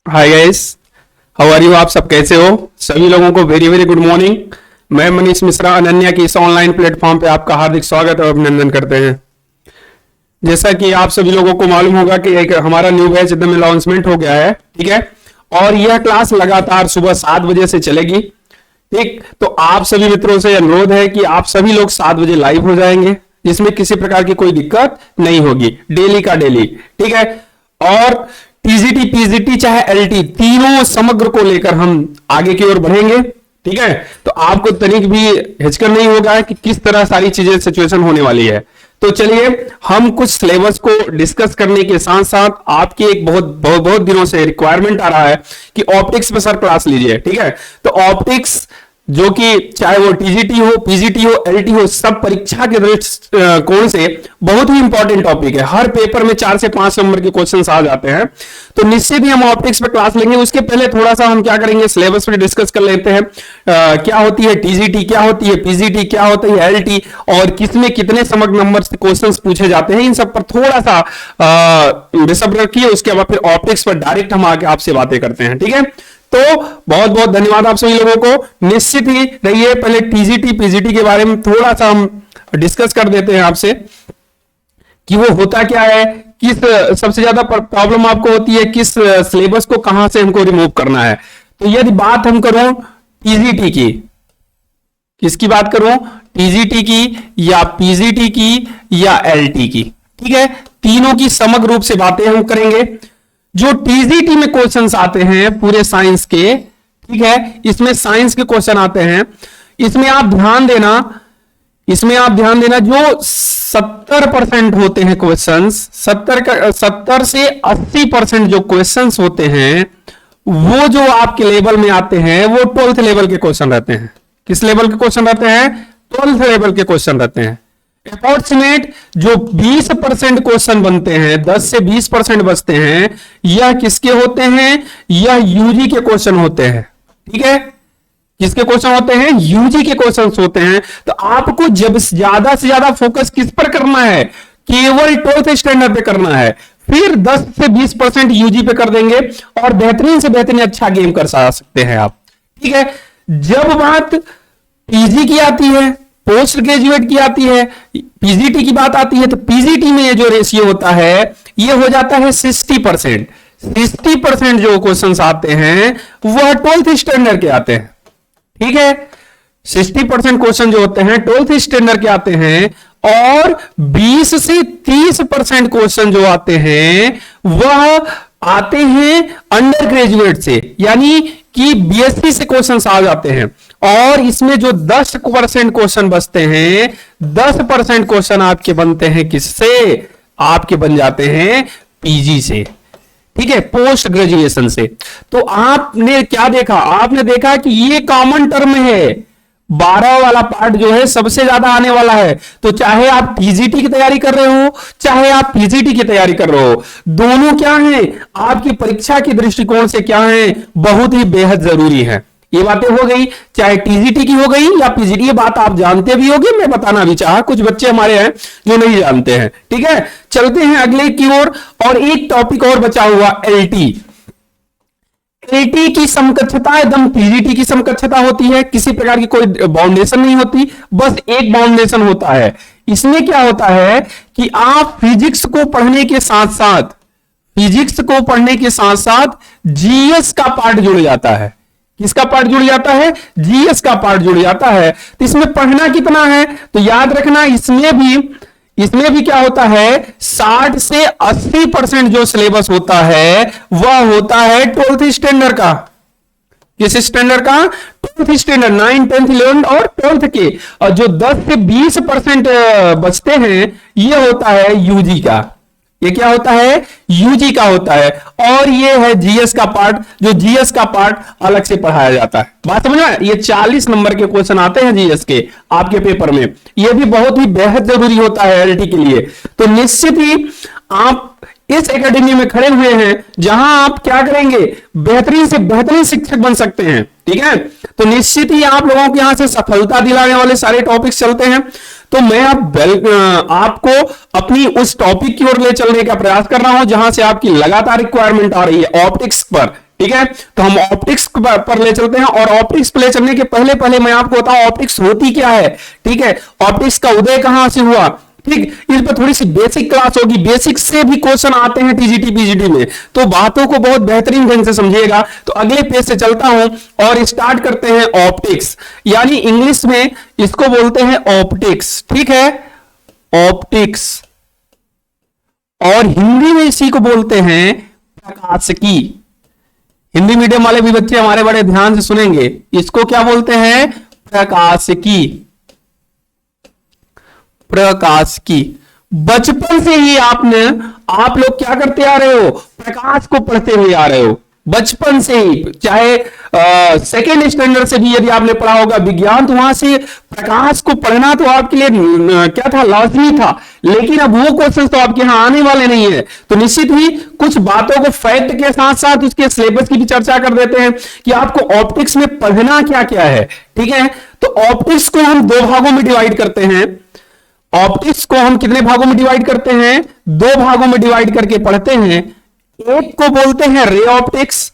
Hi guys, how are you. आप सब कैसे हो? सभी लोगों को वेरी वेरी गुड मॉर्निंग। मैं मनीष मिश्रा अनन्या की इस ऑनलाइन प्लेटफॉर्म पे आपका हार्दिक स्वागत और अभिनंदन करते हैं। जैसा कि आप सभी लोगों को मालूम होगा कि एक हमारा न्यू बैच एकदम लॉन्चमेंट हो गया है, ठीक है। और यह क्लास लगातार सुबह 7 बजे से चलेगी, ठीक। तो आप सभी मित्रों से अनुरोध है कि आप सभी लोग 7 बजे लाइव हो जाएंगे, जिसमें किसी प्रकार की कोई दिक्कत नहीं होगी, डेली का डेली, ठीक है। और टीजीटी पीजीटी चाहे एलटी तीनों समग्र को लेकर हम आगे की ओर बढ़ेंगे, ठीक है। तो आपको तनिक भी हिचक नहीं होगा कि किस तरह सारी चीजें सिचुएशन होने वाली है। तो चलिए हम कुछ सिलेबस को डिस्कस करने के साथ साथ आपकी एक बहुत दिनों से रिक्वायरमेंट आ रहा है कि ऑप्टिक्स पे सर क्लास लीजिए, ठीक है। तो ऑप्टिक्स जो कि चाहे वो टीजीटी हो, पीजीटी हो, एलटी हो, सब परीक्षा के दृष्टिकोण से बहुत ही इंपॉर्टेंट टॉपिक है। हर पेपर में 4 से 5 नंबर के क्वेश्चंस आ जाते हैं। तो निश्चित ही हम ऑप्टिक्स पे क्लास लेंगे। उसके पहले थोड़ा सा हम क्या करेंगे, सिलेबस पे डिस्कस कर लेते हैं। क्या होती है टीजीटी, क्या होती है पीजीटी, क्या होती है एलटी, और किसमें कितने समग्र नंबर से क्वेश्चन पूछे जाते हैं, इन सब पर थोड़ा सा रिसर्च रखिए। उसके बाद फिर ऑप्टिक्स पर डायरेक्ट हम आके आपसे बातें करते हैं, ठीक है। तो बहुत बहुत धन्यवाद आप सभी लोगों को। निश्चित ही रहिए, पहले टीजीटी पीजीटी के बारे में थोड़ा सा हम डिस्कस कर देते हैं आपसे कि वो होता क्या है, किस सबसे ज्यादा प्रॉब्लम आपको होती है, किस सिलेबस को कहां से हमको रिमूव करना है। तो यदि बात हम करूं टीजीटी की, किसकी बात करूं, टीजीटी की या पीजीटी की या एलटी की, ठीक है। तीनों की समग्र रूप से बातें हम करेंगे। जो टीजीटी में क्वेश्चंस आते हैं पूरे साइंस के, ठीक है, इसमें साइंस के क्वेश्चन आते हैं। इसमें आप ध्यान देना, जो 70% होते हैं क्वेश्चंस, 70 से 80% जो क्वेश्चंस होते हैं वो जो आपके लेवल में आते हैं वो 12th लेवल के क्वेश्चन रहते हैं। किस लेवल के क्वेश्चन रहते हैं? 12th लेवल के क्वेश्चन रहते हैं। अप्रोक्सीमेट जो 20% क्वेश्चन बनते हैं, 10 से 20% बचते हैं, यह किसके होते हैं? यह यूजी के क्वेश्चन होते हैं, ठीक है। किसके क्वेश्चन होते हैं? यूजी के क्वेश्चन होते हैं। तो आपको जब ज्यादा से ज्यादा फोकस किस पर करना है? केवल 12th स्टैंडर्ड पे करना है। फिर 10 से 20% यूजी पे कर देंगे और बेहतरीन से बेहतरीन अच्छा गेम कर सकते हैं आप, ठीक है। जब बात पीजी की आती है, पोस्ट ग्रेजुएट की आती है, पीजीटी की बात आती है, तो पीजीटी में ये जो रेशियो होता है ये हो जाता है 60%। 60% जो क्वेश्चंस आते हैं वह 12th स्टैंडर्ड के आते हैं, ठीक है। 60% क्वेश्चन जो होते हैं 12th स्टैंडर्ड के आते हैं और 20 से 30% क्वेश्चन जो आते हैं वह आते हैं अंडर ग्रेजुएट से, यानी कि बीएससी से क्वेश्चन आ जाते हैं। और इसमें जो 10% क्वेश्चन बचते हैं, 10% क्वेश्चन आपके बनते हैं किससे? आपके बन जाते हैं पीजी से, ठीक है, पोस्ट ग्रेजुएशन से। तो आपने क्या देखा? आपने देखा कि ये कॉमन टर्म है, 12 वाला पार्ट जो है सबसे ज्यादा आने वाला है। तो चाहे आप टीजीटी की तैयारी कर रहे हो, चाहे आप पीजीटी की तैयारी कर रहे हो, दोनों क्या है आपकी परीक्षा के दृष्टिकोण से क्या है, बहुत ही बेहद जरूरी है। ये बातें हो गई, चाहे टीजीटी की हो गई या पीजीटी। ये बात आप जानते भी होंगे, मैं बताना भी चाहा, कुछ बच्चे हमारे हैं जो नहीं जानते हैं, ठीक है। चलते हैं अगले की ओर। और एक टॉपिक और बचा हुआ, एलटी। एलटी की समकक्षता एकदम पीजीटी की समकक्षता होती है, किसी प्रकार की कोई बाउंडेशन नहीं होती, बस एक बाउंडेशन होता है। इसमें क्या होता है कि आप फिजिक्स को पढ़ने के साथ साथ जीएस का पार्ट जुड़ जाता है। किसका पार्ट जुड़ जाता है? जीएस का पार्ट जुड़ जाता है। तो इसमें पढ़ना कितना है? तो याद रखना, इसमें भी क्या होता है, 60 से 80% जो सिलेबस होता है वह होता है 12th स्टैंडर्ड का। किस स्टैंडर्ड का? 12th स्टैंडर्ड, 9, 10, 11 और 12th के। और जो 10 से 20% बचते हैं ये होता है यूजी का। ये क्या होता है? यूजी का होता है। और ये है जीएस का पार्ट, जो जीएस का पार्ट अलग से पढ़ाया जाता है। बात समझ में? ये 40 नंबर के क्वेश्चन आते हैं जीएस के आपके पेपर में। ये भी बहुत ही बेहद जरूरी होता है एलटी के लिए। तो निश्चित ही आप इस एकेडमी में खड़े हुए हैं जहां आप क्या करेंगे, बेहतरीन से बेहतरीन शिक्षक बन सकते हैं, ठीक है। तो निश्चित ही आप लोगों के यहां से सफलता दिलाने वाले सारे टॉपिक्स चलते हैं। तो मैं आपको अपनी उस टॉपिक की ओर ले चलने का प्रयास कर रहा हूं जहां से आपकी लगातार रिक्वायरमेंट आ रही है ऑप्टिक्स पर, ठीक है, तो हम ऑप्टिक्स पर ले चलते हैं, और ऑप्टिक्स पर ले चलने के पहले पहले मैं आपको बताऊं ऑप्टिक्स होती क्या है। ठीक है, ऑप्टिक्स का उदय कहां से हुआ, ठीक, इस पर थोड़ी सी बेसिक क्लास होगी, बेसिक से भी क्वेश्चन आते हैं टीजीटी पीजीटी में, तो बातों को बहुत बेहतरीन ढंग से समझिएगा। तो अगले पेज से चलता हूं और स्टार्ट करते हैं ऑप्टिक्स, यानी इंग्लिश में इसको बोलते हैं ऑप्टिक्स। ठीक है, ऑप्टिक्स, और हिंदी में इसी को बोलते हैं प्रकाशिकी। हिंदी मीडियम वाले भी बच्चे हमारे बड़े ध्यान से सुनेंगे, इसको क्या बोलते हैं, प्रकाशिकी, प्रकाशिकी। बचपन से ही आप लोग क्या करते आ रहे हो, प्रकाश को पढ़ते हुए आ रहे हो, बचपन से ही, चाहे सेकेंड स्टैंडर्ड से भी यदि आपने पढ़ा होगा विज्ञान, तो वहां से प्रकाश को पढ़ना तो आपके लिए क्या था, लाजमी था। लेकिन अब वो क्वेश्चन तो आपके यहां आने वाले नहीं है, तो निश्चित ही कुछ बातों को फैक्ट के साथ साथ उसके सिलेबस की भी चर्चा कर देते हैं कि आपको ऑप्टिक्स में पढ़ना क्या क्या है। ठीक है, तो ऑप्टिक्स को हम दो भागों में डिवाइड करते हैं। ऑप्टिक्स को हम कितने भागों में डिवाइड करते हैं, दो भागों में डिवाइड करके पढ़ते हैं। एक को बोलते हैं रे ऑप्टिक्स,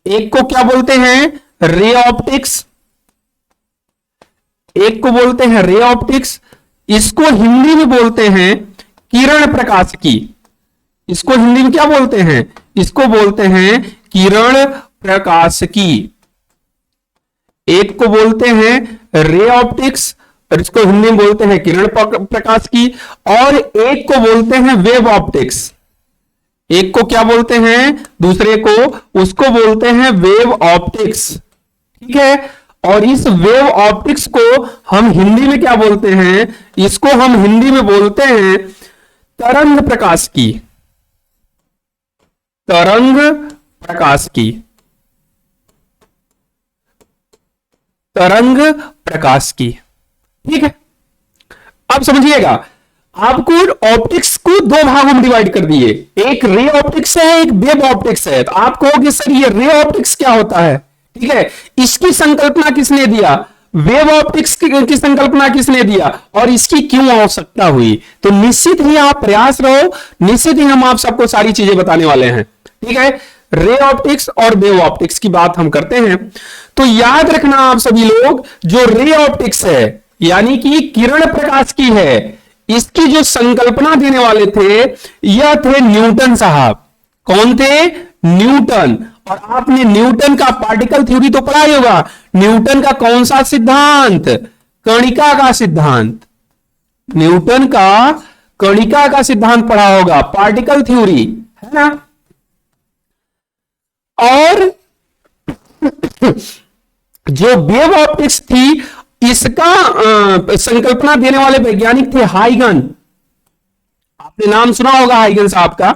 एक को क्या बोलते हैं, रे ऑप्टिक्स, एक को बोलते हैं रे ऑप्टिक्स। इसको हिंदी में बोलते हैं किरण प्रकाशिकी। इसको हिंदी में क्या बोलते हैं, इसको बोलते हैं किरण प्रकाशिकी। एक को बोलते हैं रे ऑप्टिक्स, और इसको हिंदी में बोलते हैं किरण प्रकाशिकी, और एक को बोलते हैं वेव ऑप्टिक्स। एक को क्या बोलते हैं, दूसरे को, उसको बोलते हैं वेव ऑप्टिक्स। ठीक है, और इस वेव ऑप्टिक्स को हम हिंदी में क्या बोलते हैं, इसको हम हिंदी में बोलते हैं तरंग प्रकाशिकी, तरंग प्रकाशिकी, तरंग प्रकाशिकी। ठीक है, अब समझिएगा, आपको ऑप्टिक्स को दो भागों में डिवाइड कर दिए, एक रे ऑप्टिक्स है, एक वेव ऑप्टिक्स है। तो आप कहोगे सर ये रे ऑप्टिक्स क्या होता है, ठीक है, इसकी संकल्पना किसने दिया, वेव ऑप्टिक्स की संकल्पना किसने दिया, और इसकी क्यों आवश्यकता हुई। तो निश्चित ही आप प्रयास रहो, निश्चित ही हम आप सबको सारी चीजें बताने वाले हैं। ठीक है, रे ऑप्टिक्स और वेव ऑप्टिक्स की बात हम करते हैं। तो याद रखना आप सभी लोग, जो रे ऑप्टिक्स है यानी कि किरण प्रकाश की है, इसकी जो संकल्पना देने वाले थे यह थे न्यूटन साहब। कौन थे, न्यूटन। और आपने न्यूटन का पार्टिकल थ्योरी तो पढ़ा ही होगा। न्यूटन का कौन सा सिद्धांत, कणिका का सिद्धांत, न्यूटन का कणिका का सिद्धांत पढ़ा होगा, पार्टिकल थ्योरी, है ना। और जो वेव ऑप्टिक्स थी, इसका संकल्पना देने वाले वैज्ञानिक थे हाइगन। आपने नाम सुना होगा हाइगन साहब का,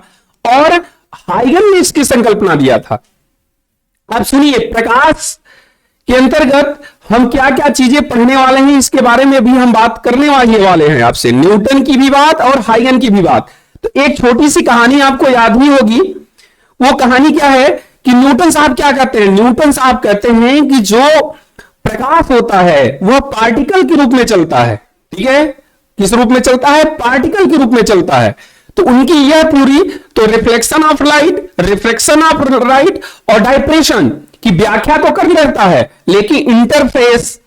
और हाइगन ने इसकी संकल्पना दिया था। अब सुनिए, प्रकाश के अंतर्गत हम क्या क्या चीजें पढ़ने वाले हैं, इसके बारे में भी हम बात करने वाले हैं आपसे, न्यूटन की भी बात और हाइगन की भी बात। तो एक छोटी सी कहानी आपको याद ही होगी। वो कहानी क्या है कि न्यूटन साहब क्या कहते हैं, न्यूटन साहब कहते हैं कि जो प्रकाश होता है वह पार्टिकल के रूप में चलता है। ठीक है, किस रूप में चलता है, पार्टिकल के रूप में चलता है। तो उनकी यह थ्योरी, तो reflection of light, reflection of light और डाइप्रेशन की व्याख्या तो कर रहता है, लेकिन इंटरफेस,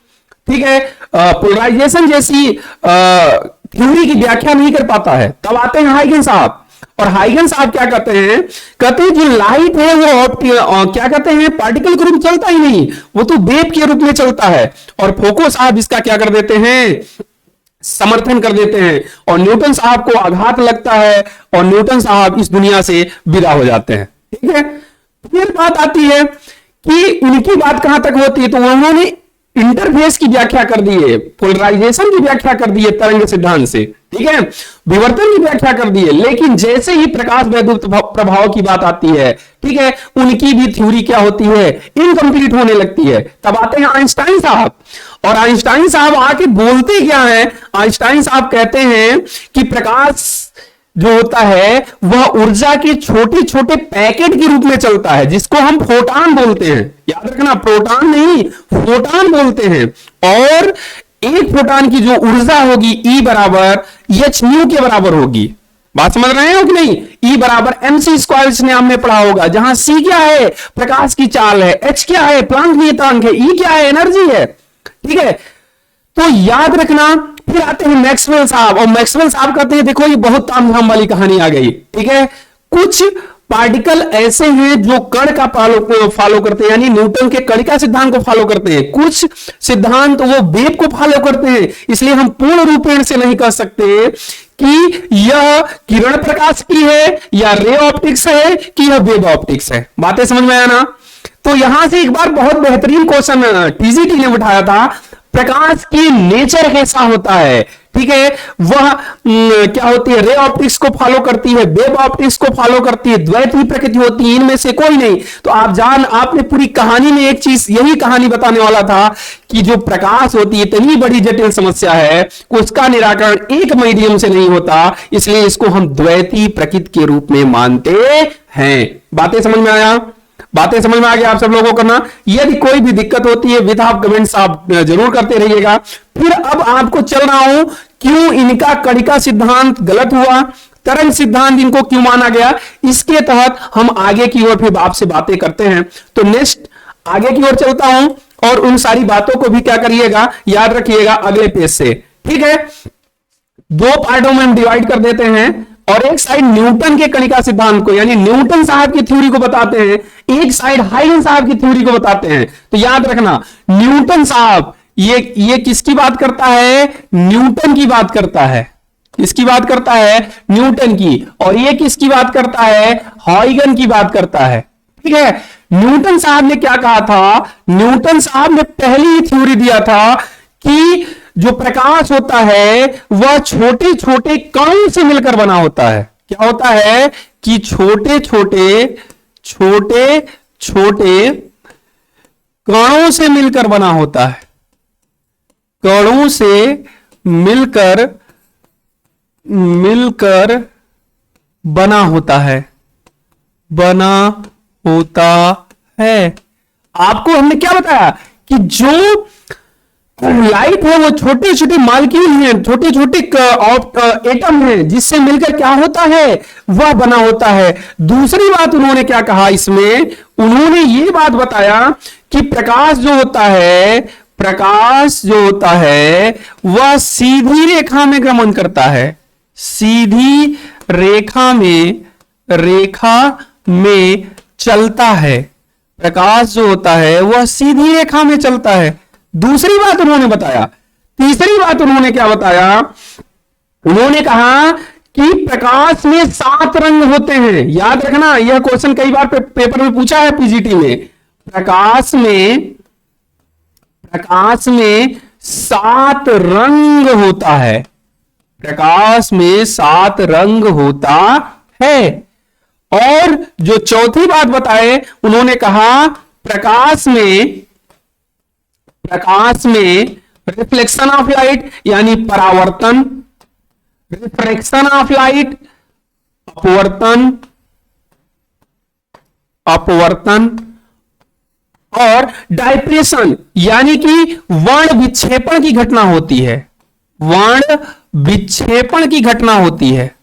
ठीक है, पोलराइजेशन जैसी थ्योरी की व्याख्या नहीं कर पाता है। तब आते हैं हाइगन साहब, और हाइगन साहब क्या कहते हैं, कहते हैं जो लाइट है वो क्या कहते हैं, पार्टिकल के रूप में चलता ही नहीं, वो तो वेव के रूप में चलता है। और फोको साहब इसका क्या कर देते हैं, समर्थन कर देते हैं, और न्यूटन साहब को आघात लगता है और न्यूटन साहब इस दुनिया से विदा हो जाते हैं। ठीक है, फिर बात आती है कि उनकी बात कहां तक होती है, तो उन्होंने इंटरफेस की व्याख्या कर दी है, पोलराइजेशन की व्याख्या कर दी है तरंग सिद्धांत से, ठीक है, विवर्तन की व्याख्या कर दी है। लेकिन जैसे ही प्रकाश वैद्युत प्रभाव की बात आती है, ठीक है, उनकी भी थ्योरी क्या होती है, इनकम्प्लीट होने लगती है। तब आते हैं आइंस्टाइन साहब, और आइंस्टाइन साहब आके बोलते क्या है, आइंस्टाइन साहब कहते हैं कि प्रकाश जो होता है वह ऊर्जा के छोटे छोटे पैकेट के रूप में चलता है, जिसको हम फोटॉन बोलते हैं। याद रखना, प्रोटॉन नहीं, फोटॉन बोलते हैं। और एक फोटॉन की जो ऊर्जा होगी E बराबर h न्यू के बराबर होगी। बात समझ रहे हो कि नहीं? E बराबर mc स्क्वायर इसने हमने पढ़ा होगा, जहां c क्या है, प्रकाश की चाल है, h क्या है, प्लांक नियतांक है, E क्या है, एनर्जी है। ठीक है, तो याद रखना। फिर आते हैं मैक्सवेल साहब, और मैक्सवेल साहब कहते हैं देखो ये बहुत तामझाम वाली कहानी आ गई। ठीक है, कुछ पार्टिकल ऐसे हैं जो कण का फॉलो करते हैं, यानी न्यूटन के कणिका सिद्धांत को फॉलो करते हैं, कुछ सिद्धांत वो वेव को फॉलो करते हैं। इसलिए हम पूर्ण रूपेण से नहीं कह सकते कि यह किरण प्रकाश की है या रे ऑप्टिक्स है कि यह वेव ऑप्टिक्स है। बातें समझ में आया ना? तो यहां से एक बार बहुत बेहतरीन क्वेश्चन टीजीटी ने उठाया था, प्रकाश की नेचर कैसा होता है। ठीक है, वह क्या होती है, रे ऑप्टिक्स को फॉलो करती है, वेव ऑप्टिक्स को फॉलो करती है, द्वैत ही प्रकृति होती है, इनमें से कोई नहीं। तो आपने पूरी कहानी में एक चीज, यही कहानी बताने वाला था कि जो प्रकाश होती है इतनी बड़ी जटिल समस्या है, उसका निराकरण एक मीडियम से नहीं होता, इसलिए इसको हम द्वैती प्रकृति के रूप में मानते हैं। बातें समझ में आया? बातें समझ में आ गया आप सब लोगों को करना। यदि कोई भी दिक्कत होती है विद आप कमेंट्स आप जरूर करते रहिएगा। फिर अब आपको चल रहा हूं क्यों इनका कणिका सिद्धांत गलत हुआ, तरंग सिद्धांत इनको क्यों माना गया, इसके तहत हम आगे की ओर फिर आपसे बातें करते हैं। तो नेक्स्ट आगे की ओर चलता हूं और उन सारी बातों को भी क्या करिएगा, याद रखिएगा अगले पेज से। ठीक है, दो पार्टों में हम डिवाइड कर देते हैं, और एक साइड न्यूटन के कणिका सिद्धांत को यानी न्यूटन साहब की थ्योरी को बताते हैं, एक साइड हाइगन साहब की थ्योरी को बताते हैं। तो याद रखना न्यूटन साहब ये किसकी बात करता है, न्यूटन की बात करता है। किसकी बात करता है, न्यूटन की। और ये किसकी बात करता है, हाइगन की बात करता है। ठीक है, न्यूटन साहब ने क्या कहा था, न्यूटन साहब ने पहली ही थ्योरी दिया था कि जो प्रकाश होता है वह छोटे छोटे कणों से मिलकर बना होता है। क्या होता है कि छोटे छोटे कणों से मिलकर बना होता है, कणों से मिलकर बना होता है, आपको हमने क्या बताया कि जो लाइट है वो छोटे छोटे मॉलिक्यूल हैं, छोटे छोटे एटम हैं, जिससे मिलकर क्या होता है, वह बना होता है। दूसरी बात उन्होंने क्या कहा इसमें, उन्होंने ये बात बताया कि प्रकाश जो होता है वह सीधी रेखा में गमन करता है, सीधी रेखा में चलता है। प्रकाश जो होता है वह सीधी रेखा में चलता है। दूसरी बात उन्होंने बताया, तीसरी बात उन्होंने क्या बताया, उन्होंने कहा कि प्रकाश में 7 रंग होते हैं। याद रखना यह क्वेश्चन कई बार पेपर में पूछा है पीजीटी में। प्रकाश में 7 रंग होता है, प्रकाश में 7 रंग होता है। और जो चौथी बात बताए उन्होंने कहा प्रकाश में रिफ्लेक्शन ऑफ लाइट यानी परावर्तन, रिफ्रैक्शन ऑफ लाइट अपवर्तन और डाइप्रेशन यानी कि वर्ण विक्षेपण की घटना होती है, वर्ण विक्षेपण की घटना होती है,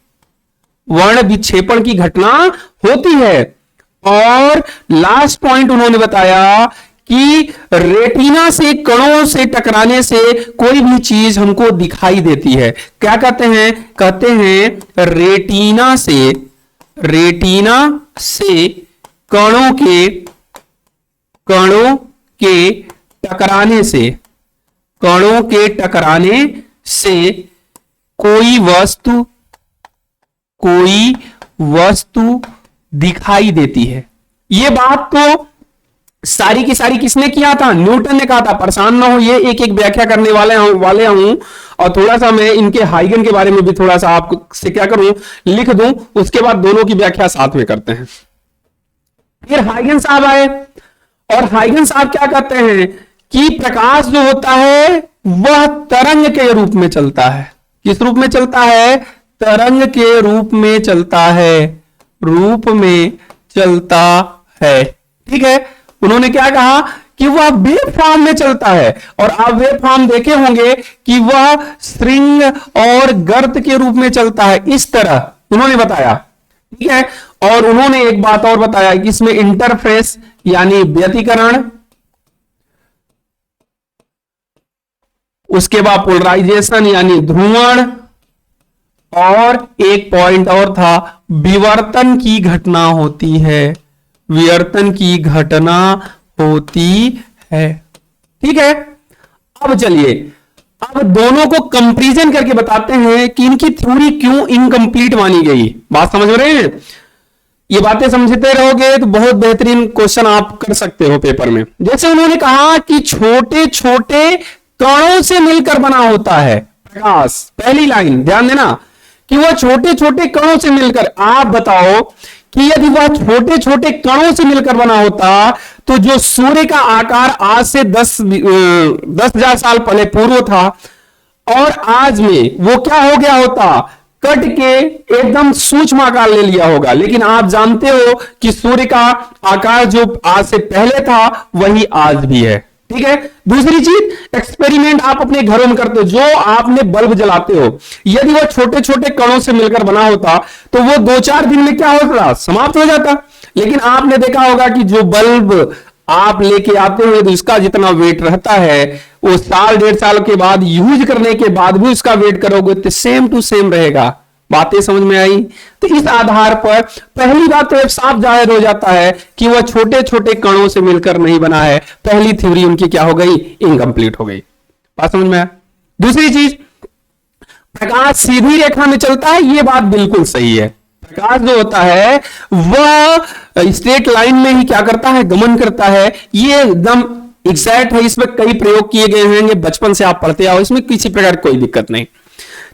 वर्ण विक्षेपण की घटना होती है। और लास्ट पॉइंट उन्होंने बताया कि रेटिना से कणों से टकराने से कोई भी चीज हमको दिखाई देती है। क्या कहते हैं, कहते हैं रेटिना से कणों के टकराने से कोई वस्तु दिखाई देती है। ये बात तो सारी की सारी किसने किया था, न्यूटन ने कहा था। परेशान ना हो, ये एक एक व्याख्या करने वाले हूं और थोड़ा सा मैं इनके हाइगन के बारे में भी थोड़ा सा आपसे क्या करूं, लिख दूं, उसके बाद दोनों की व्याख्या साथ में करते हैं। फिर हाइगन साहब आए और हाइगन साहब क्या कहते हैं कि प्रकाश जो होता है वह तरंग के रूप में चलता है। किस रूप में चलता है, तरंग के रूप में चलता है। ठीक है, उन्होंने क्या कहा कि वह वेव फॉर्म में चलता है। और आप वेव फॉर्म देखे होंगे कि वह स्ट्रिंग और गर्त के रूप में चलता है। इस तरह उन्होंने बताया, ठीक है। और उन्होंने एक बात और बताया कि इसमें इंटरफेस यानी व्यतिकरण, उसके बाद पोलराइजेशन यानी ध्रुवण, और एक पॉइंट और था, विवर्तन की घटना होती है, विवर्तन की घटना होती है, ठीक है। अब चलिए, अब दोनों को कंपैरिजन करके बताते हैं कि इनकी थ्योरी क्यों इनकम्प्लीट मानी गई। बात समझ रहे हैं? ये बातें समझते रहोगे तो बहुत बेहतरीन क्वेश्चन आप कर सकते हो पेपर में। जैसे उन्होंने कहा कि छोटे छोटे कणों से मिलकर बना होता है प्रकाश। पहली लाइन ध्यान देना कि वह छोटे छोटे कणों से मिलकर, आप बताओ कि यदि वह छोटे छोटे कणों से मिलकर बना होता तो जो सूर्य का आकार आज से 10,000 साल पहले पूर्व था और आज में वो क्या हो गया होता, कट के एकदम सूक्ष्म आकार ले लिया होगा। लेकिन आप जानते हो कि सूर्य का आकार जो आज से पहले था वही आज भी है, ठीक है। दूसरी चीज, एक्सपेरिमेंट आप अपने घरों में करते हो, जो आपने बल्ब जलाते हो, यदि वो छोटे छोटे कणों से मिलकर बना होता तो वो 2-4 दिन में क्या होता, समाप्त हो जाता। लेकिन आपने देखा होगा कि जो बल्ब आप लेके आते हो तो उसका जितना वेट रहता है वो 1-1.5 साल के बाद यूज करने के बाद भी उसका वेट करोगे तो सेम टू सेम रहेगा। बातें समझ में आई? तो इस आधार पर पहली बात तो साफ जाहिर हो जाता है कि वह छोटे छोटे कणों से मिलकर नहीं बना है। पहली थ्योरी उनकी क्या हो गई, इनकम्प्लीट हो गई। बात समझ में आया? दूसरी चीज, प्रकाश सीधी रेखा में चलता है, यह बात बिल्कुल सही है। प्रकाश जो होता है वह स्ट्रेट लाइन में ही क्या करता है, गमन करता है। ये एकदम एग्जैक्ट है, इसमें कई प्रयोग किए गए होंगे, बचपन से आप पढ़ते आओ, इसमें किसी प्रकार कोई दिक्कत नहीं।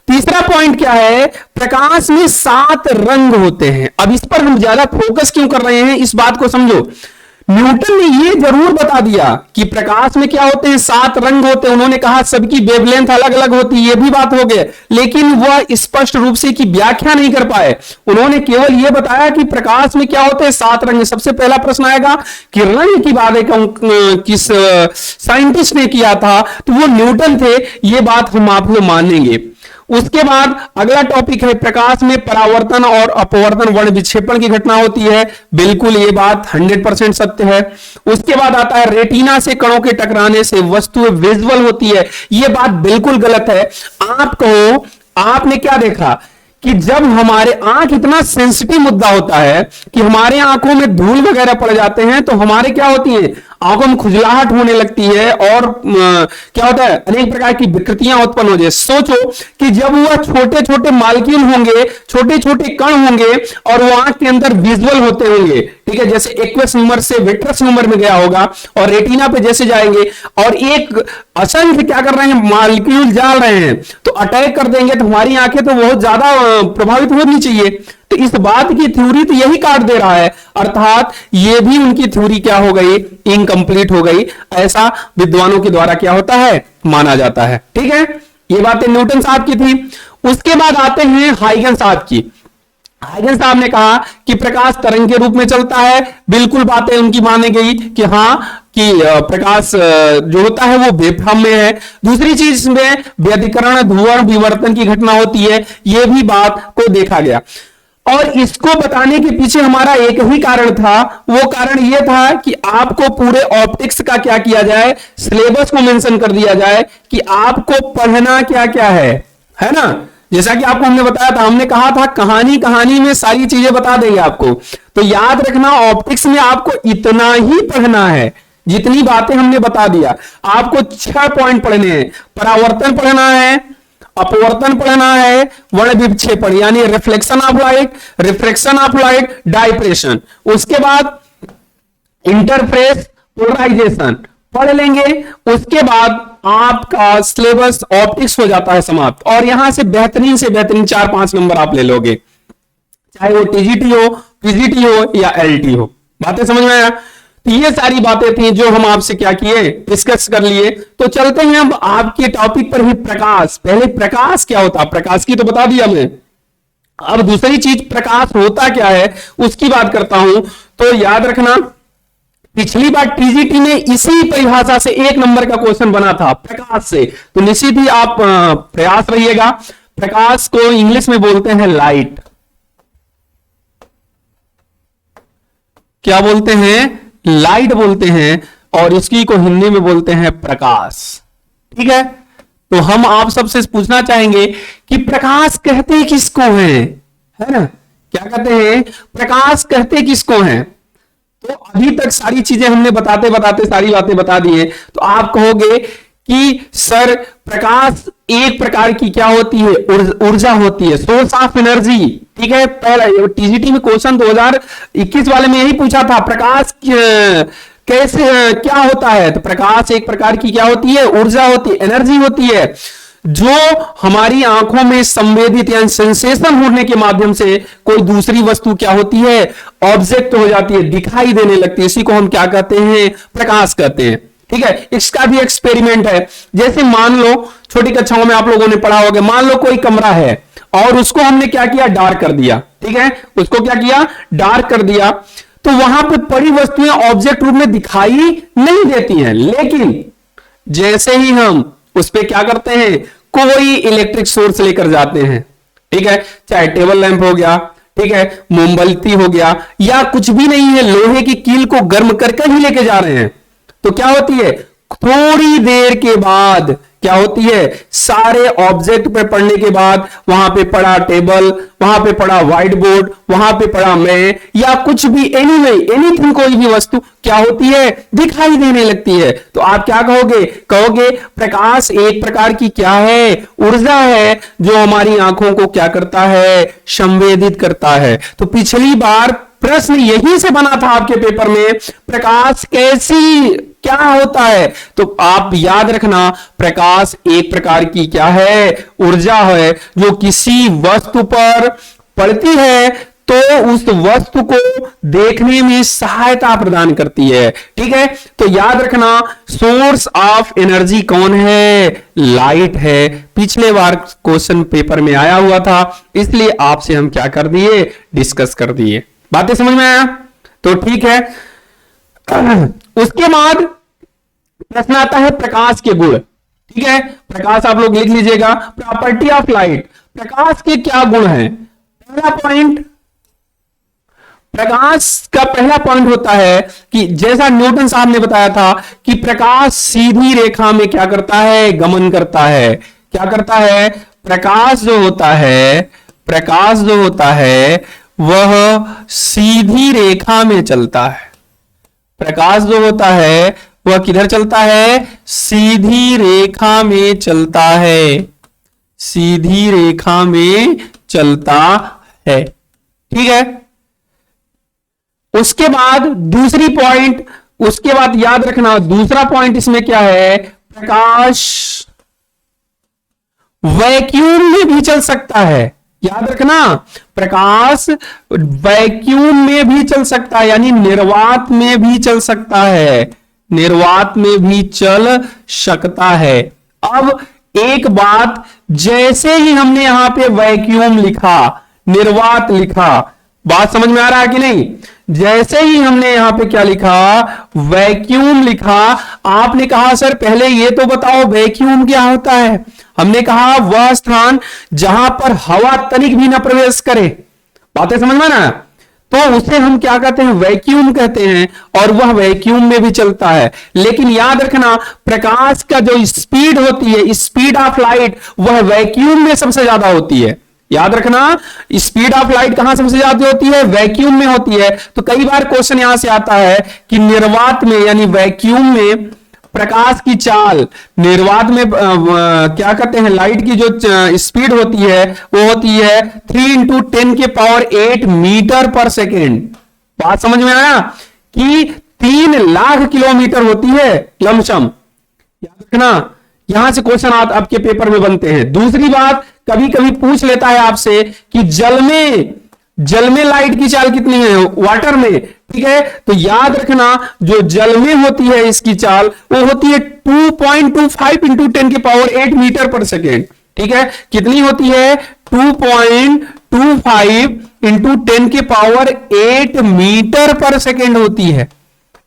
तीसरा पॉइंट क्या है, प्रकाश में 7 रंग होते हैं। अब इस पर हम ज्यादा फोकस क्यों कर रहे हैं, इस बात को समझो। न्यूटन ने यह जरूर बता दिया कि प्रकाश में क्या होते हैं, 7 रंग होते हैं। उन्होंने कहा सबकी वेवलेंथ अलग अलग होती है, यह भी बात हो गया, लेकिन वह स्पष्ट रूप से की व्याख्या नहीं कर पाए। उन्होंने केवल यह बताया कि प्रकाश में क्या होते हैं, 7 रंग। सबसे पहला प्रश्न आएगा कि रंग की बात किस साइंटिस्ट ने किया था, तो वो न्यूटन थे। यह बात हम आप लोग मानेंगे। उसके बाद अगला टॉपिक है, प्रकाश में परावर्तन और अपवर्तन वर्ण विक्षेपण की घटना होती है। बिल्कुल ये बात 100% सत्य है। उसके बाद आता है, रेटिना से कणों के टकराने से वस्तुएं विजुअल होती है। यह बात बिल्कुल गलत है। आप कहो, आपने क्या देखा कि जब हमारे आंख, इतना सेंसिटिव मुद्दा होता है कि हमारे आंखों में धूल वगैरह पड़ जाते हैं तो हमारे क्या होती है, आंखों में खुजलाहट होने लगती है और क्या होता है, अनेक प्रकार की विकृतियां उत्पन्न हो जाए। सोचो कि जब वह छोटे छोटे मॉलिक्यूल होंगे, छोटे छोटे कण होंगे और वो आंख के अंदर विजुअल होते होंगे, ठीक है, जैसे एक्वस ह्यूमर से विट्रस ह्यूमर में गया होगा और रेटिना पे जैसे जाएंगे और एक असंख्य क्या कर रहे हैं, मॉलिक्यूल जाल रहे हैं, तो अटैक कर देंगे तो हमारी आंखें तो बहुत ज्यादा प्रभावित होनी चाहिए। तो इस बात की थ्योरी तो यही काट दे रहा है, अर्थात ये भी उनकी थ्योरी क्या हो गई, इनकम्प्लीट हो गई। ऐसा विद्वानों के द्वारा क्या होता है, माना जाता है। ठीक है, ये बातें न्यूटन साहब की थी। उसके बाद आते हैं हाइगन साहब की। हाइगन साहब ने कहा कि प्रकाश तरंग के रूप में चलता है। बिल्कुल बातें उनकी मानी गई कि हाँ, कि प्रकाश जो होता है वो वेव फॉर्म में है। दूसरी चीज में व्यतिकरण, ध्रुवण, विवर्तन की घटना होती है, यह भी बात को देखा गया। और इसको बताने के पीछे हमारा एक ही कारण था, वो कारण यह था कि आपको पूरे ऑप्टिक्स का क्या किया जाए, सिलेबस को मेंशन कर दिया जाए कि आपको पढ़ना क्या क्या है ना। जैसा कि आपको हमने बताया था, हमने कहा था कहानी कहानी में सारी चीजें बता देंगे आपको। तो याद रखना, ऑप्टिक्स में आपको इतना ही पढ़ना है जितनी बातें हमने बता दिया। आपको 6 पॉइंट पढ़ने हैं। परावर्तन पढ़ना है, अपवर्तन पढ़ना है, वर्ण विक्षेपण यानी reflection of light, refraction of light, dispersion. उसके बाद इंटरफेस, पोलराइजेशन पढ़ लेंगे। उसके बाद आपका सिलेबस ऑप्टिक्स हो जाता है समाप्त। और यहां से बेहतरीन 4-5 नंबर आप ले लोगे, चाहे वो टीजीटी हो, पीजीटी हो या एलटी हो। बातें समझ में आया? तो ये सारी बातें थी जो हम आपसे क्या किए, डिस्कस कर लिए। तो चलते हैं अब आपके टॉपिक पर ही, प्रकाश। पहले प्रकाश क्या होता, प्रकाश की तो बता दिया मैं। अब दूसरी चीज प्रकाश होता क्या है उसकी बात करता हूं। तो याद रखना, पिछली बार टीजीटी में इसी परिभाषा से 1 नंबर का क्वेश्चन बना था प्रकाश से, तो निश्चित ही आप प्रयास रहिएगा। प्रकाश को इंग्लिश में बोलते हैं लाइट। क्या बोलते हैं? लाइट बोलते हैं, और इसकी को हिंदी में बोलते हैं प्रकाश। ठीक है, तो हम आप सबसे पूछना चाहेंगे कि प्रकाश कहते किसको हैं, है ना? क्या कहते हैं? प्रकाश कहते किसको हैं? तो अभी तक सारी चीजें हमने बताते बताते सारी बातें बता दी है, तो आप कहोगे कि सर प्रकाश एक प्रकार की क्या होती है? ऊर्जा होती है, सोर्स ऑफ एनर्जी। ठीक है, पहला टीजीटी में क्वेश्चन 2021 वाले में यही पूछा था, प्रकाश कैसे क्या होता है? तो प्रकाश एक प्रकार की क्या होती है? ऊर्जा होती है, एनर्जी होती है, जो हमारी आंखों में संवेदित या सेंसेशन होने के माध्यम से कोई दूसरी वस्तु क्या होती है? ऑब्जेक्ट हो जाती है, दिखाई देने लगती है। इसी को हम क्या कहते हैं? प्रकाश कहते हैं। ठीक है, इसका भी एक्सपेरिमेंट है। जैसे मान लो छोटी कक्षाओं में आप लोगों ने पढ़ा होगा, मान लो कोई कमरा है और उसको हमने क्या किया? डार्क कर दिया। ठीक है, उसको क्या किया? डार्क कर दिया। तो वहां पर पड़ी वस्तुएं ऑब्जेक्ट रूप में दिखाई नहीं देती हैं, लेकिन जैसे ही हम उस पर क्या करते हैं? कोई इलेक्ट्रिक सोर्स लेकर जाते हैं, ठीक है, चाहे टेबल लैंप हो गया, ठीक है, मोमबत्ती हो गया, या कुछ भी नहीं है, लोहे की कील को गर्म करके ही लेके जा रहे हैं, तो क्या होती है? थोड़ी देर के बाद क्या होती है? सारे ऑब्जेक्ट पे पड़ने के बाद वहां पे पड़ा टेबल, वहां पे पड़ा व्हाइट बोर्ड, वहां पे पड़ा मैं, या कुछ भी एनीथिंग कोई भी वस्तु क्या होती है? दिखाई देने लगती है। तो आप क्या कहोगे? कहोगे प्रकाश एक प्रकार की क्या है? ऊर्जा है, जो हमारी आंखों को क्या करता है? संवेदित करता है। तो पिछली बार प्रश्न यही से बना था आपके पेपर में, प्रकाश कैसी क्या होता है? तो आप याद रखना, प्रकाश एक प्रकार की क्या है? ऊर्जा है, जो किसी वस्तु पर पड़ती है तो उस वस्तु को देखने में सहायता प्रदान करती है। ठीक है, तो याद रखना, सोर्स ऑफ एनर्जी कौन है? लाइट है। पिछले बार क्वेश्चन पेपर में आया हुआ था, इसलिए आपसे हम क्या कर दिए? डिस्कस कर दिए। बातें समझ में आया? तो ठीक है, उसके बाद प्रश्न आता है प्रकाश के गुण। ठीक है, प्रकाश आप लोग लिख लीजिएगा, प्रॉपर्टी ऑफ लाइट। प्रकाश के क्या गुण हैं? पहला पॉइंट, प्रकाश का पहला पॉइंट होता है कि जैसा न्यूटन साहब ने बताया था कि प्रकाश सीधी रेखा में क्या करता है? गमन करता है। क्या करता है? प्रकाश जो होता है वह सीधी रेखा में चलता है। प्रकाश जो होता है वह किधर चलता है? सीधी रेखा में चलता है। सीधी रेखा में चलता है। ठीक है, उसके बाद दूसरी पॉइंट, उसके बाद याद रखना दूसरा पॉइंट इसमें क्या है? प्रकाश वैक्यूम में भी चल सकता है। याद रखना, प्रकाश वैक्यूम में भी चल सकता है, यानी निर्वात में भी चल सकता है। निर्वात में भी चल सकता है। अब एक बात, जैसे ही हमने यहां पे वैक्यूम लिखा, निर्वात लिखा, बात समझ में आ रहा है कि नहीं? जैसे ही हमने यहां पे क्या लिखा? वैक्यूम लिखा। आपने कहा सर पहले ये तो बताओ वैक्यूम क्या होता है? हमने कहा वह स्थान जहां पर हवा तनिक भी ना प्रवेश करे। बातें समझ में ना? तो उसे हम क्या कहते हैं? वैक्यूम कहते हैं, और वह वैक्यूम में भी चलता है। लेकिन याद रखना, प्रकाश का जो स्पीड होती है, स्पीड ऑफ लाइट, वह वैक्यूम में सबसे ज्यादा होती है। याद रखना, स्पीड ऑफ लाइट कहां सबसे ज्यादा होती है? वैक्यूम में होती है। तो कई बार क्वेश्चन यहां से आता है कि निर्वात में यानी वैक्यूम में प्रकाश की चाल, निर्वात में क्या कहते हैं? लाइट की जो स्पीड होती है वो होती है 3 × 10⁸ मीटर पर सेकेंड। बात समझ में आया कि 3 लाख किलोमीटर होती है लमसम। याद रखना, यहां से क्वेश्चन आपके पेपर में बनते हैं। दूसरी बात, कभी कभी पूछ लेता है आपसे कि जल में लाइट की चाल कितनी है? वाटर में। ठीक है, तो याद रखना, जो जल में होती है इसकी चाल वो होती है 2.25 × 10⁸ मीटर पर सेकेंड। ठीक है, कितनी होती है? 2.25 × 10⁸ मीटर पर सेकेंड होती है।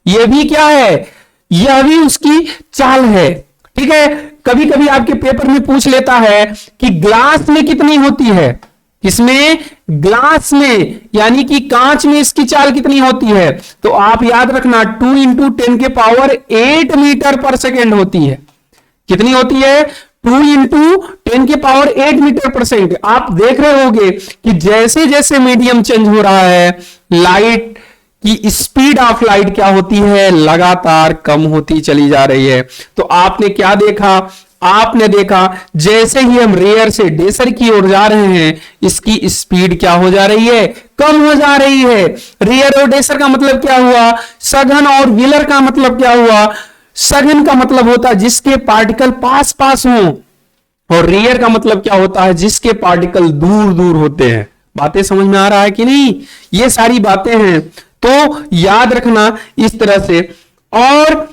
यह भी क्या है? यह भी उसकी चाल है। ठीक है, कभी कभी आपके पेपर में पूछ लेता है कि ग्लास में कितनी होती है? किसमें? ग्लास में, यानी कि कांच में इसकी चाल कितनी होती है? तो आप याद रखना 2 इंटू 10 के पावर 8 मीटर पर सेकेंड होती है। कितनी होती है? 2 इंटू 10 के पावर 8 मीटर पर सेकेंड। आप देख रहे होंगे कि जैसे जैसे मीडियम चेंज हो रहा है, लाइट की स्पीड ऑफ लाइट क्या होती है? लगातार कम होती चली जा रही है। तो आपने क्या देखा? आपने देखा जैसे ही हम रेयर से डेसर की ओर जा रहे हैं, इसकी स्पीड क्या हो जा रही है? कम हो जा रही है। रेयर और डेसर का मतलब क्या हुआ? सघन और व्हीलर का मतलब क्या हुआ? सघन का मतलब होता है जिसके पार्टिकल पास पास हो, और रेयर का मतलब क्या होता है? जिसके पार्टिकल दूर दूर होते हैं। बातें समझ में आ रहा है कि नहीं? ये सारी बातें हैं, तो याद रखना इस तरह से। और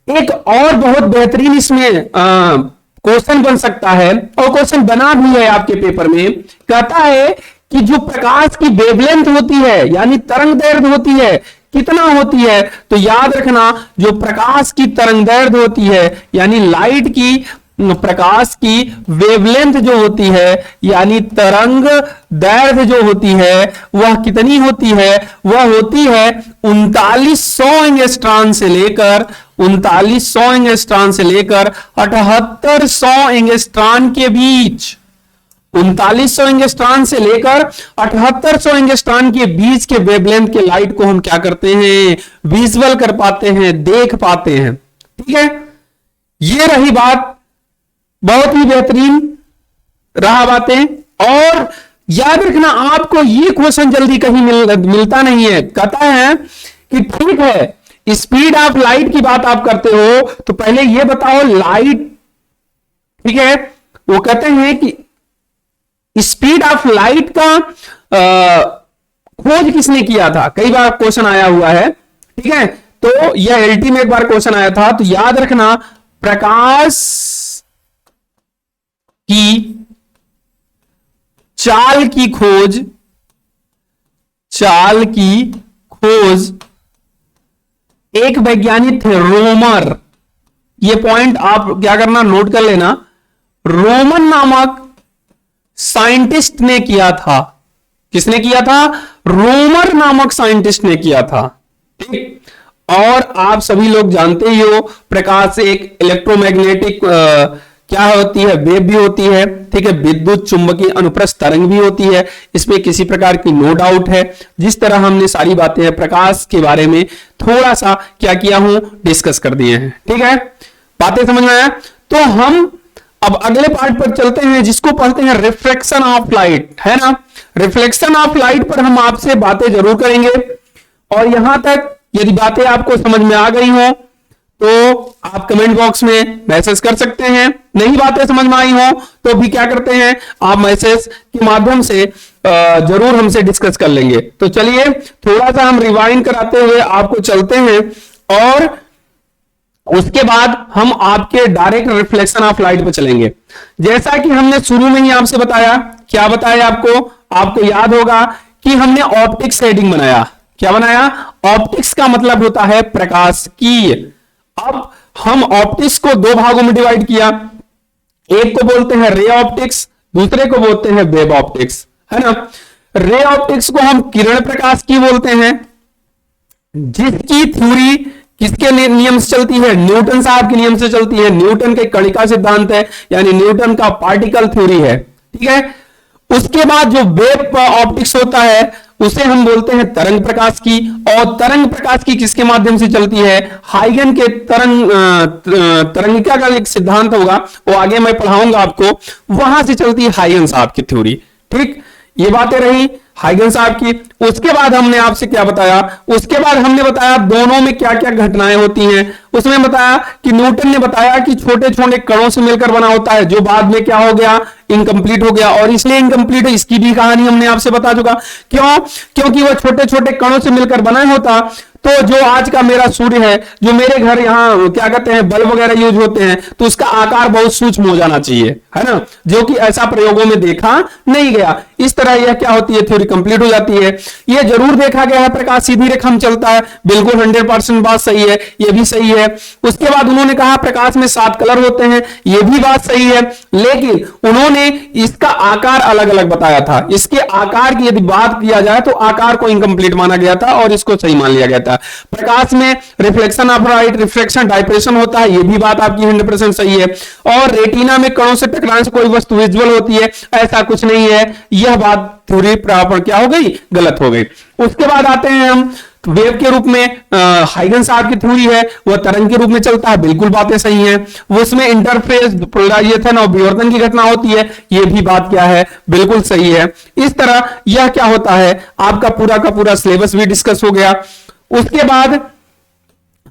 एक और बहुत बेहतरीन इसमें क्वेश्चन बन सकता है, और क्वेश्चन बना भी है आपके पेपर में। कहता है कि जो प्रकाश की वेवलेंथ होती है, यानी तरंग दैर्ध्य होती है, कितना होती है? तो याद रखना जो प्रकाश की तरंग दैर्ध्य होती है, यानी लाइट की, प्रकाश की वेवलेंथ जो होती है, यानी तरंग दैर्ध्य जो होती है, वह कितनी होती है? वह होती है 3900 एंगस्ट्रॉन से लेकर 3900 एंगस्ट्रॉन से लेकर 7800 एंगस्ट्रॉन के बीच। 3900 एंगस्ट्रॉन से लेकर 7800 एंगस्ट्रॉन के बीच के वेवलेंथ के लाइट को हम क्या करते हैं? विजुअल कर पाते हैं, देख पाते हैं। ठीक है, ये रही बात, बहुत ही बेहतरीन रहा बातें। और याद रखना आपको ये क्वेश्चन जल्दी कहीं मिलता नहीं है। कहता है कि ठीक है, स्पीड ऑफ लाइट की बात आप करते हो, तो पहले ये बताओ लाइट, ठीक है, वो कहते हैं कि स्पीड ऑफ लाइट का खोज किसने किया था? कई बार क्वेश्चन आया हुआ है, ठीक है, तो यह एलटी में एक बार क्वेश्चन आया था। तो याद रखना प्रकाश की चाल की खोज, चाल की खोज एक वैज्ञानिक थे, रोमर। ये पॉइंट आप क्या करना, नोट कर लेना। रोमन नामक साइंटिस्ट ने किया था। किसने किया था? रोमर नामक साइंटिस्ट ने किया था। ठीक, और आप सभी लोग जानते ही हो प्रकाश एक इलेक्ट्रोमैग्नेटिक क्या होती है? वेव भी होती है। ठीक है, विद्युत चुंबकीय अनुप्रस्थ तरंग भी होती है। इसमें किसी प्रकार की नो डाउट है। जिस तरह हमने सारी बातें प्रकाश के बारे में थोड़ा सा क्या किया हूं, डिस्कस कर दिए हैं। ठीक है, बातें समझ में आया? तो हम अब अगले पार्ट पर चलते हैं, जिसको पढ़ते हैं रिफ्लेक्शन ऑफ लाइट, है ना। रिफ्लेक्शन ऑफ लाइट पर हम आपसे बातें जरूर करेंगे। और यहां तक यदि बातें आपको समझ में आ गई हो तो आप कमेंट बॉक्स में मैसेज कर सकते हैं। नहीं बातें समझ में आई हो तो भी क्या करते हैं, आप मैसेज के माध्यम से जरूर हमसे डिस्कस कर लेंगे। तो चलिए थोड़ा सा हम रिवाइंड कराते हुए आपको चलते हैं, और उसके बाद हम आपके डायरेक्ट रिफ्लेक्शन ऑफ लाइट पे चलेंगे। जैसा कि हमने शुरू में ही आपसे बताया, क्या बताया आपको याद होगा कि हमने ऑप्टिक्स हेडिंग बनाया। क्या बनाया? ऑप्टिक्स का मतलब होता है प्रकाशिकी। अब हम ऑप्टिक्स को दो भागों में डिवाइड किया। एक को बोलते हैं रे ऑप्टिक्स, दूसरे को बोलते हैं वेव ऑप्टिक्स, है ना। रे ऑप्टिक्स को हम किरण प्रकाश की बोलते हैं, जिसकी थ्योरी किसके नियम से चलती है? न्यूटन साहब के नियम से चलती है। न्यूटन के कणिका सिद्धांत है, यानी न्यूटन का पार्टिकल थ्योरी है। ठीक है, उसके बाद जो वेव ऑप्टिक्स होता है उसे हम बोलते हैं तरंग प्रकाश की। और तरंग प्रकाश की किसके माध्यम से चलती है? हाइगन के तरंगिका का एक सिद्धांत होगा, वो आगे मैं पढ़ाऊंगा आपको, वहां से चलती है हाइगन साहब की थ्योरी। ठीक, ये बातें रही हाइगन साहब की। उसके बाद हमने आपसे क्या बताया? उसके बाद हमने बताया दोनों में क्या क्या घटनाएं होती हैं। उसमें बताया कि न्यूटन ने बताया कि छोटे छोटे कणों से मिलकर बना होता है, जो बाद में क्या हो गया? इनकम्प्लीट हो गया। और इसलिए इनकम्प्लीट है, इसकी भी कहानी हमने आपसे बता चुका। क्यों? क्योंकि वह छोटे छोटे कणों से मिलकर बना होता तो जो आज का मेरा सूर्य है, जो मेरे घर यहाँ क्या कहते हैं बल्ब वगैरह यूज होते हैं, तो उसका आकार बहुत सूक्ष्म हो जाना चाहिए, है ना, जो कि ऐसा प्रयोगों में देखा नहीं गया। इस तरह यह क्या होती है, थ्योरी कंप्लीट हो जाती है। यह जरूर देखा गया है प्रकाश सीधी रेखा में चलता है, बिल्कुल 100% बात सही है, यह भी सही है। उसके बाद उन्होंने कहा प्रकाश में 7 कलर होते हैं, यह भी बात सही है, लेकिन उन्होंने इसका आकार अलग अलग बताया था। इसके आकार की यदि बात किया जाए तो आकार को इनकम्प्लीट माना गया था और इसको सही मान लिया गया था। प्रकाश में रिफ्लेक्शन ऑफ लाइट, रिफ्लेक्शन डायप्रेशन होता है, यह भी बात आपकी 100% सही है। और रेटिना में कणों से टकराने से कोई वस्तु विजुअल होती है, ऐसा कुछ नहीं है, यह बात थ्योरी पर क्या हो गई, गलत हो गई। उसके बाद आते हैं हम वेव के रूप में, हाइगन साहब की थ्योरी है, वह तरंग के रूप में चलता है, बिल्कुल बातें सही हैं। उसमें इंटरफेस, पोलराइजेशन और विवर्तन की घटना होती है, यह भी बात क्या है, बिल्कुल सही है। इस तरह यह क्या होता है, आपका पूरा का पूरा सिलेबस भी डिस्कस हो गया। उसके बाद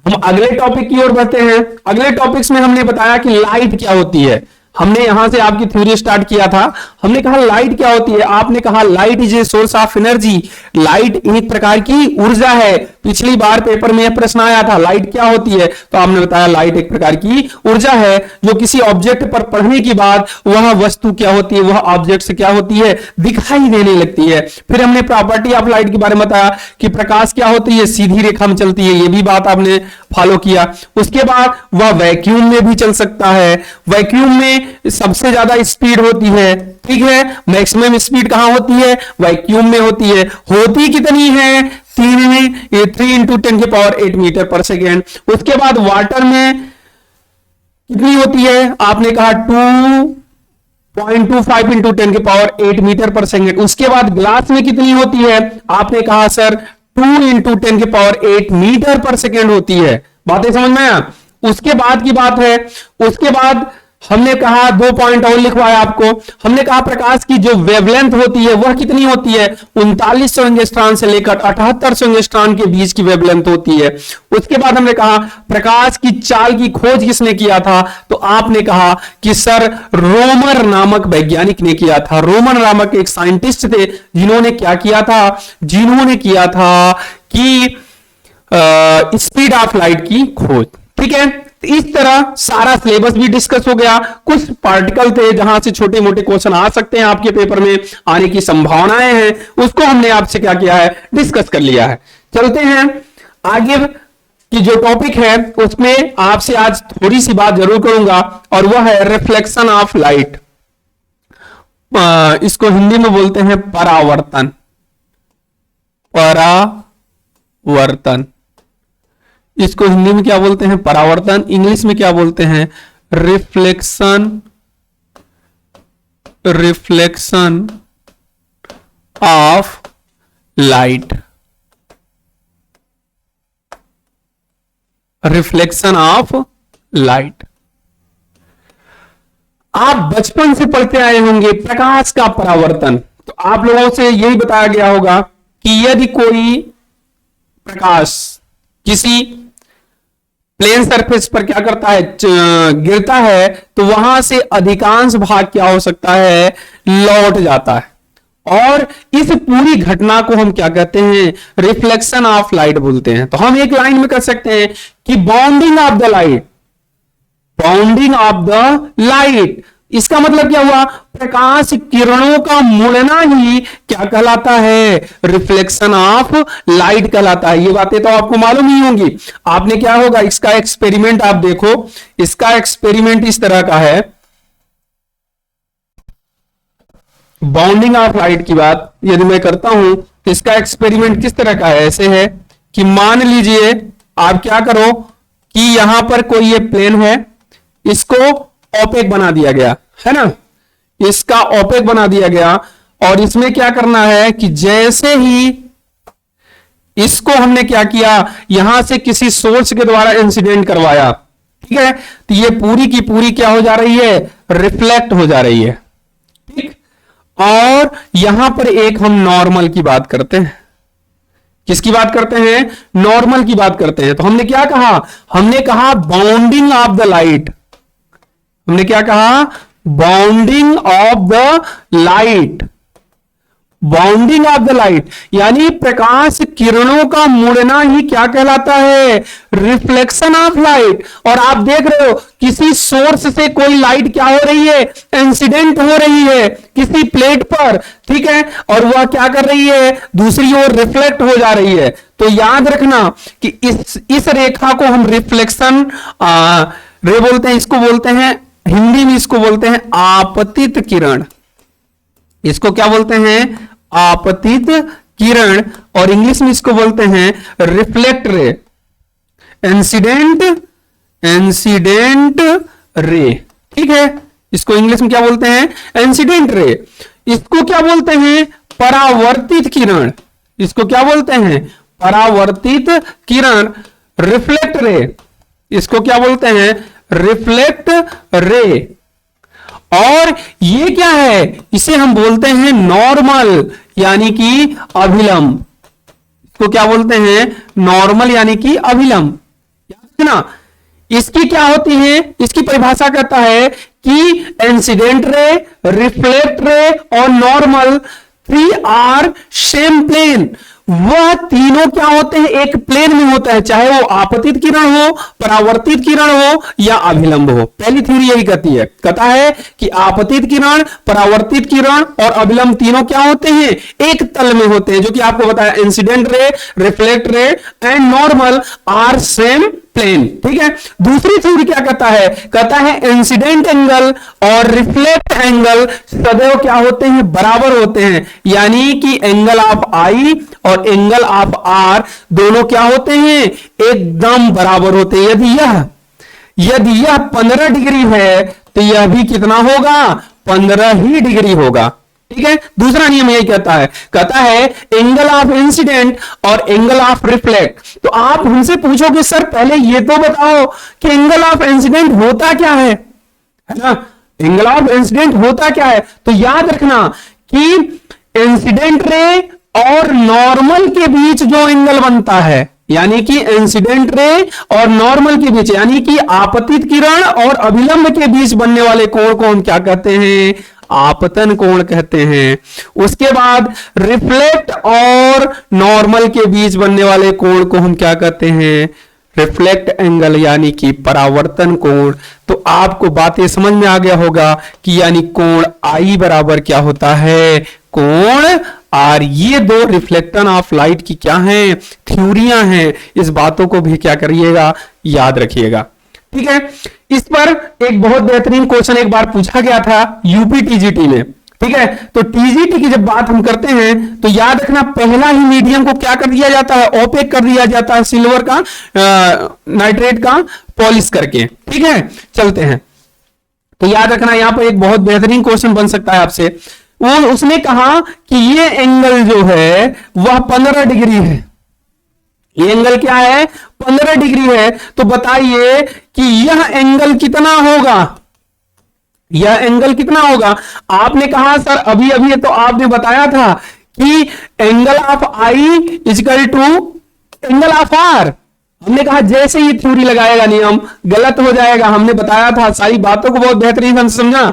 हम अगले टॉपिक की ओर बढ़ते हैं। अगले टॉपिक्स में हमने बताया कि लाइट क्या होती है। हमने यहां से आपकी थ्योरी स्टार्ट किया था, हमने कहा लाइट क्या होती है, आपने कहा light is a source of energy, light एक प्रकार की ऊर्जा है। पिछली बार पेपर में यह प्रश्न आया था लाइट क्या होती है, तो आपने बताया लाइट एक प्रकार की ऊर्जा है जो किसी ऑब्जेक्ट पर पड़ने के बाद वह वस्तु क्या होती है, वह ऑब्जेक्ट से क्या होती है, दिखाई देने लगती है। फिर हमने प्रॉपर्टी ऑफ लाइट के बारे में बताया कि प्रकाश क्या होती है, सीधी रेखा में चलती है, यह भी बात आपने फॉलो किया। उसके बाद वह वैक्यूम में भी चल सकता है, वैक्यूम में सबसे ज्यादा स्पीड होती है, ठीक है, मैक्सिमम स्पीड कहां होती है, वैक्यूम में होती है। होती कितनी है, 3 इंटू 10 की पावर 8 मीटर पर सेकेंड। उसके बाद वाटर में कितनी होती है, आपने कहा 2.25 इंटू 10 की पावर 8 मीटर पर सेकेंड। उसके बाद ग्लास में कितनी होती है, आपने कहा सर 2 इंटू 10 की पावर 8 मीटर पर सेकेंड होती है। बातें समझ में आया। उसके बाद की बात है, उसके बाद हमने कहा 2 पॉइंट और लिखवाया आपको, हमने कहा प्रकाश की जो वेवलेंथ होती है वह कितनी होती है, 3900 एंगस्ट्रॉन से लेकर 7800 एंगस्ट्रॉन के बीच की वेवलेंथ होती है। उसके बाद हमने कहा प्रकाश की चाल की खोज किसने किया था, तो आपने कहा कि सर रोमर नामक वैज्ञानिक ने किया था। रोमर नामक एक साइंटिस्ट थे जिन्होंने क्या किया था, जिन्होंने किया था कि स्पीड ऑफ लाइट की खोज, ठीक है। इस तरह सारा सिलेबस भी डिस्कस हो गया। कुछ पार्टिकल थे जहां से छोटे मोटे क्वेश्चन आ सकते हैं, आपके पेपर में आने की संभावनाएं हैं, उसको हमने आपसे क्या किया है, डिस्कस कर लिया है। चलते हैं आगे की जो टॉपिक है उसमें आपसे आज थोड़ी सी बात जरूर करूंगा और वह है रिफ्लेक्शन ऑफ लाइट। इसको हिंदी में बोलते हैं परावर्तन, परावर्तन, इसको हिंदी में क्या बोलते हैं, परावर्तन, इंग्लिश में क्या बोलते हैं, reflection, reflection of light, reflection of light. आप बचपन से पढ़ते आए होंगे प्रकाश का परावर्तन, तो आप लोगों से यही बताया गया होगा कि यदि कोई प्रकाश किसी प्लेन सरफेस पर क्या करता है, गिरता है, तो वहां से अधिकांश भाग क्या हो सकता है, लौट जाता है। और इस पूरी घटना को हम क्या कहते हैं, रिफ्लेक्शन ऑफ लाइट बोलते हैं। तो हम एक लाइन में कर सकते हैं कि bounding of the light, bounding of the light, इसका मतलब क्या हुआ, प्रकाश किरणों का मुड़ना ही क्या कहलाता है, रिफ्लेक्शन ऑफ लाइट कहलाता है। ये बातें तो आपको मालूम ही होंगी। आपने क्या होगा, इसका एक्सपेरिमेंट आप देखो, इसका एक्सपेरिमेंट इस तरह का है। बाउंडिंग ऑफ लाइट की बात यदि मैं करता हूं तो इसका एक्सपेरिमेंट किस तरह का है, ऐसे है कि मान लीजिए आप क्या करो कि यहां पर कोई ये प्लेन है, इसको ओपेक बना दिया गया है ना, इसका ओपेक बना दिया गया, और इसमें क्या करना है कि जैसे ही इसको हमने क्या किया, यहां से किसी सोर्स के द्वारा इंसिडेंट करवाया, ठीक है, तो ये पूरी की पूरी क्या हो जा रही है, रिफ्लेक्ट हो जा रही है, ठीक। और यहां पर एक हम नॉर्मल की बात करते हैं, किसकी बात करते हैं, नॉर्मल की बात करते हैं। तो हमने क्या कहा, हमने कहा बाउंडिंग ऑफ द लाइट, हमने क्या कहा, bounding of the light, bounding of the light, यानी प्रकाश किरणों का मुड़ना ही क्या कहलाता है, रिफ्लेक्शन ऑफ लाइट। और आप देख रहे हो किसी सोर्स से कोई लाइट क्या हो रही है, इंसिडेंट हो रही है किसी प्लेट पर, ठीक है, और वह क्या कर रही है, दूसरी ओर रिफ्लेक्ट हो जा रही है। तो याद रखना कि इस रेखा को हम रिफ्लेक्शन रे बोलते हैं, इसको बोलते हैं हिंदी में, इसको बोलते हैं आपतित किरण। इसको क्या बोलते हैं, आपतित किरण, और इंग्लिश में इसको बोलते हैं रिफ्लेक्ट रे, इंसिडेंट रे, ठीक है। इसको इंग्लिश में क्या बोलते हैं, इंसिडेंट रे। इसको क्या बोलते हैं, परावर्तित किरण। इसको क्या बोलते हैं, परावर्तित किरण, रिफ्लेक्ट रे। इसको क्या बोलते हैं, रिफ्लेक्ट रे। और ये क्या है, इसे हम बोलते हैं नॉर्मल, यानी कि अभिलंब। इसको क्या बोलते हैं, नॉर्मल यानी कि अभिलंब। याद ना, इसकी क्या होती है, इसकी परिभाषा कहता है कि इंसिडेंट रे, रिफ्लेक्ट रे और नॉर्मल 3 आर सेम प्लेन। वह तीनों क्या होते हैं, एक प्लेन में होता है, चाहे वो आपतित किरण हो, परावर्तित किरण हो या अभिलंब हो। पहली थ्योरी यही कहती है, कहता है कि आपतित किरण, परावर्तित किरण और अभिलंब तीनों क्या होते हैं, एक तल में होते हैं, जो कि आपको बताया incident ray, reflect ray and normal are same plane, ठीक है। दूसरी थ्योरी क्या कहता है इंसिडेंट एंगल और रिफ्लेक्ट एंगल सदैव क्या होते हैं, बराबर होते हैं, यानी कि एंगल ऑफ आई और एंगल ऑफ आर दोनों क्या होते हैं, एकदम बराबर होते हैं। यदि यह 15 डिग्री है तो यह भी कितना होगा, 15 ही डिग्री होगा, ठीक है। दूसरा नियम यही कहता है एंगल ऑफ इंसिडेंट और एंगल ऑफ रिफ्लेक्ट। तो आप हमसे पूछोगे सर पहले ये तो बताओ कि एंगल ऑफ इंसिडेंट होता क्या है ना, एंगल ऑफ इंसिडेंट होता क्या है। तो याद रखना कि इंसिडेंट रे और नॉर्मल के बीच जो एंगल बनता है, यानी कि इंसिडेंट रे और नॉर्मल के बीच, यानी कि आपतित किरण और अभिलंब के बीच बनने वाले कोण को हम क्या कहते हैं, आपतन कोण कहते हैं। उसके बाद रिफ्लेक्ट और नॉर्मल के बीच बनने वाले कोण को हम क्या कहते हैं, रिफ्लेक्ट एंगल, यानी कि परावर्तन कोण। तो आपको बातें समझ में आ गया होगा कि यानी कोण आई बराबर क्या होता है, कोण आर। ये दो रिफ्लेक्शन ऑफ लाइट की क्या हैं, थ्योरियां हैं। इस बातों को भी क्या करिएगा, याद रखिएगा, ठीक है। इस पर एक बहुत बेहतरीन क्वेश्चन एक बार पूछा गया था यूपी टीजीटी में, ठीक है। तो टीजीटी की जब बात हम करते हैं तो याद रखना पहला ही मीडियम को क्या कर दिया जाता है, ओपेक कर दिया जाता है, सिल्वर का नाइट्रेट का पॉलिश करके, ठीक है। चलते हैं, तो याद रखना यहां पर एक बहुत बेहतरीन क्वेश्चन बन सकता है आपसे। वो उसने कहा कि ये एंगल जो है वह 15 डिग्री है, ये एंगल क्या है, 15 डिग्री है। तो बताइए कि यह एंगल कितना होगा, यह एंगल कितना होगा। आपने कहा सर अभी अभी तो आपने बताया था कि angle of i is equal to angle of r. हमने कहा जैसे ही थ्योरी लगाएगा नियम गलत हो जाएगा। हमने बताया था, सारी बातों को बहुत बेहतरीन ढंग से समझा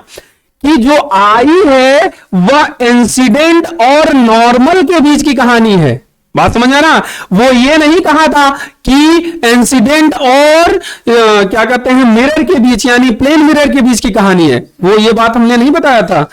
कि जो आई है वह इंसिडेंट और नॉर्मल के बीच की कहानी है। बात समझ आ रहा, वो ये नहीं कहा था कि इंसिडेंट और क्या कहते हैं मिरर के बीच, यानी प्लेन मिरर के बीच की कहानी है, वो ये बात हमने नहीं बताया था।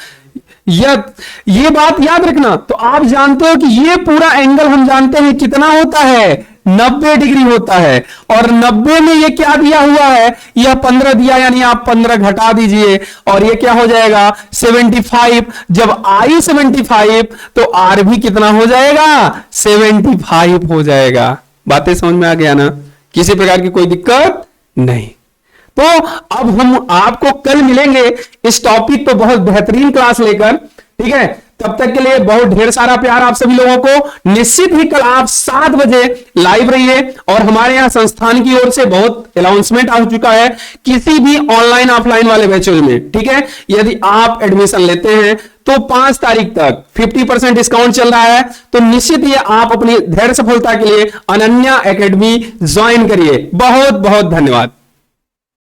ये बात याद रखना। तो आप जानते हो कि ये पूरा एंगल हम जानते हैं कितना होता है, 90 डिग्री होता है। और 90 में ये क्या दिया हुआ है, यह 15 दिया, यानी आप 15 घटा दीजिए और ये क्या हो जाएगा 75। जब आई 75 तो आर भी कितना हो जाएगा, 75 हो जाएगा। बातें समझ में आ गया ना, किसी प्रकार की कोई दिक्कत नहीं। तो अब हम आपको कल मिलेंगे इस टॉपिक पे बहुत बेहतरीन क्लास लेकर, ठीक है। तब तक के लिए बहुत ढेर सारा प्यार आप सभी लोगों को। निश्चित ही कल आप 7 बजे लाइव रहिए। और हमारे यहाँ संस्थान की ओर से बहुत अनाउंसमेंट आ चुका है किसी भी ऑनलाइन ऑफलाइन वाले बैचेज में, ठीक है। यदि आप एडमिशन लेते हैं तो 5 तारीख तक 50% डिस्काउंट चल रहा है। तो निश्चित ही आप अपनी धैर्य सफलता के लिए अनन्या एकेडमी ज्वाइन करिए। बहुत बहुत धन्यवाद।